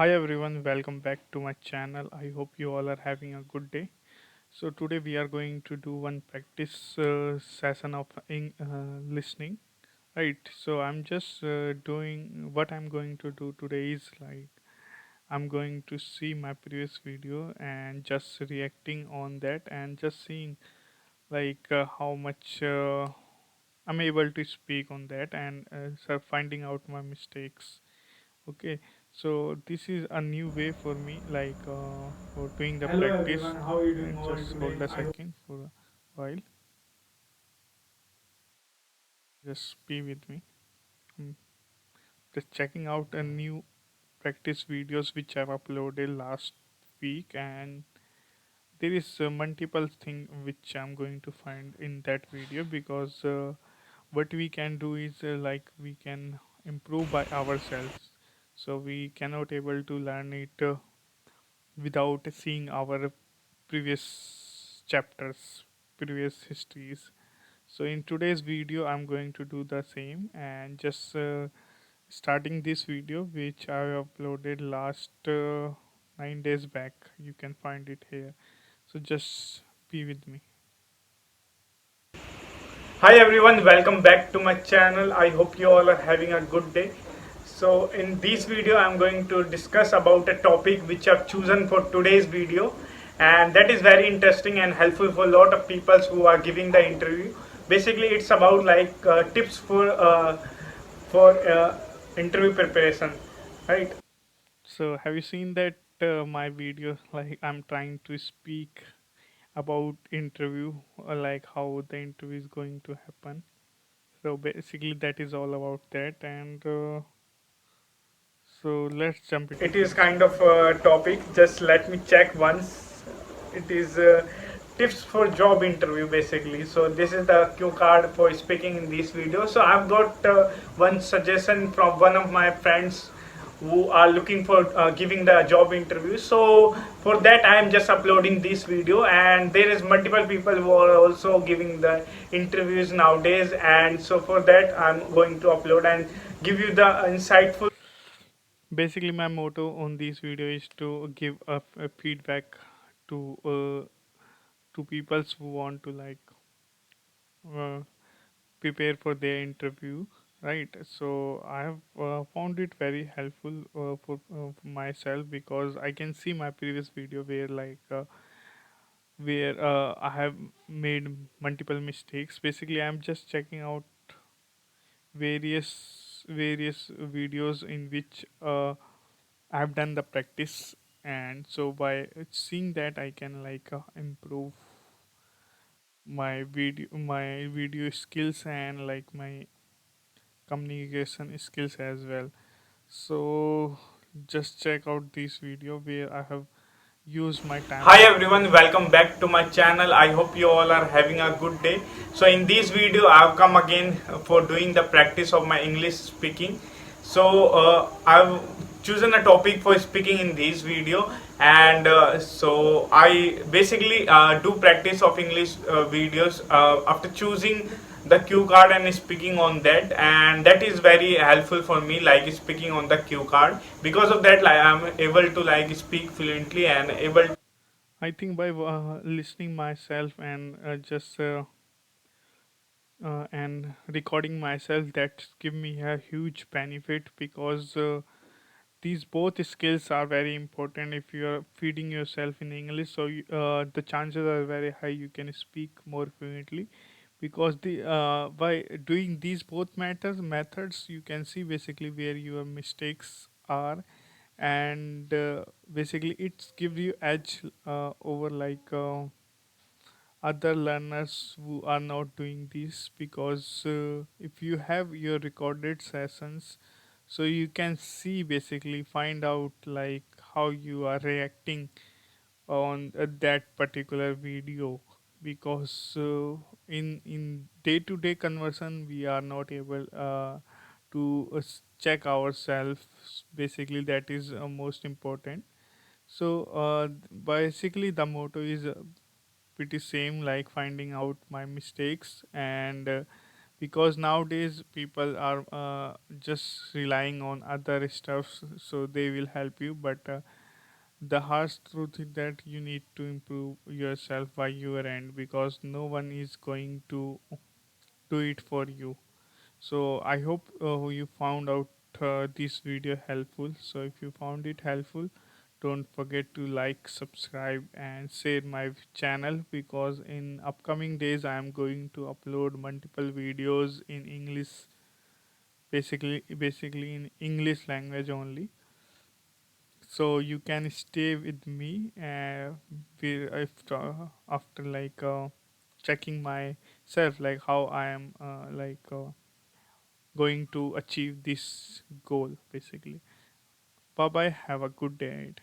Hi everyone, welcome back to my channel. I hope you all are having a good day. So today we are going to do one practice session of listening. Right. So I'm just doing what I'm going to do today is like I'm going to see my previous video and just reacting on that and just seeing how much I'm able to speak on that and finding out my mistakes. Okay, so this is a new way for me, for doing the Hello practice. everyone, how are you doing And all just hold today? a I hope second for a while. Just be with me. I'm just checking out a new practice videos which I've uploaded last week, and there is multiple thing which I'm going to find in that video because what we can do is we can improve by ourselves. So we cannot able to learn it without seeing our previous chapters, previous histories. So in today's video I'm going to do the same and just starting this video which I uploaded last 9 days back. You can find it here, so just be with me. Hi everyone, welcome back to my channel. I hope you all are having a good day. So in this video I'm going to discuss about a topic which I've chosen for today's video, and that is very interesting and helpful for a lot of people who are giving the interview. Basically it's about tips for interview preparation, right? So have you seen that my video, like I'm trying to speak about interview, like how the interview is going to happen. So basically that is all about that, and so let's jump into It is this. kind of a topic. Just let me check once. It is tips for job interview basically. So this is the cue card for speaking in this video. So I've got one suggestion from one of my friends who are looking for giving the job interview. So for that I am just uploading this video, and there is multiple people who are also giving the interviews nowadays, and so for that I'm going to upload and give you the insightful. Basically, my motto on this video is to give a feedback to people who want to uh, prepare for their interview, right? So I have found it very helpful for myself because I can see my previous video where I have made multiple mistakes. Basically, I'm just checking out various videos in which I've done the practice, and so by seeing that I can improve my video skills and like my communication skills as well. So just check out this video where I have used my time Hi of everyone, welcome back to my channel. I hope you all are having a good day. So in this video I've come again for doing the practice of my English speaking. So I've chosen a topic for speaking in this video, and so I basically do practice of English videos after choosing the cue card and speaking on that, and that is very helpful for me, like speaking on the cue card. Because of that, like I'm able to like speak fluently and able. I think by listening myself and and recording myself, that give me a huge benefit because these both skills are very important if you are feeding yourself in English. So the chances are very high you can speak more fluently because the by doing these both methods you can see basically where your mistakes are, and basically it's give you edge over other learners who are not doing this because if you have your recorded sessions, so you can see basically find out like how you are reacting on that particular video because in day to day conversion we are not able to check ourselves. Basically that is most important. So basically the motto is pretty same, like finding out my mistakes and because nowadays people are just relying on other stuffs, so they will help you, but the harsh truth is that you need to improve yourself by your end, because no one is going to do it for you. So I hope you found out this video helpful. So if you found it helpful, don't forget to like, subscribe, and share my channel, because in upcoming days I am going to upload multiple videos in English, basically in English language only. So you can stay with me after like checking myself, like how I am going to achieve this goal basically. Bye bye, have a good day.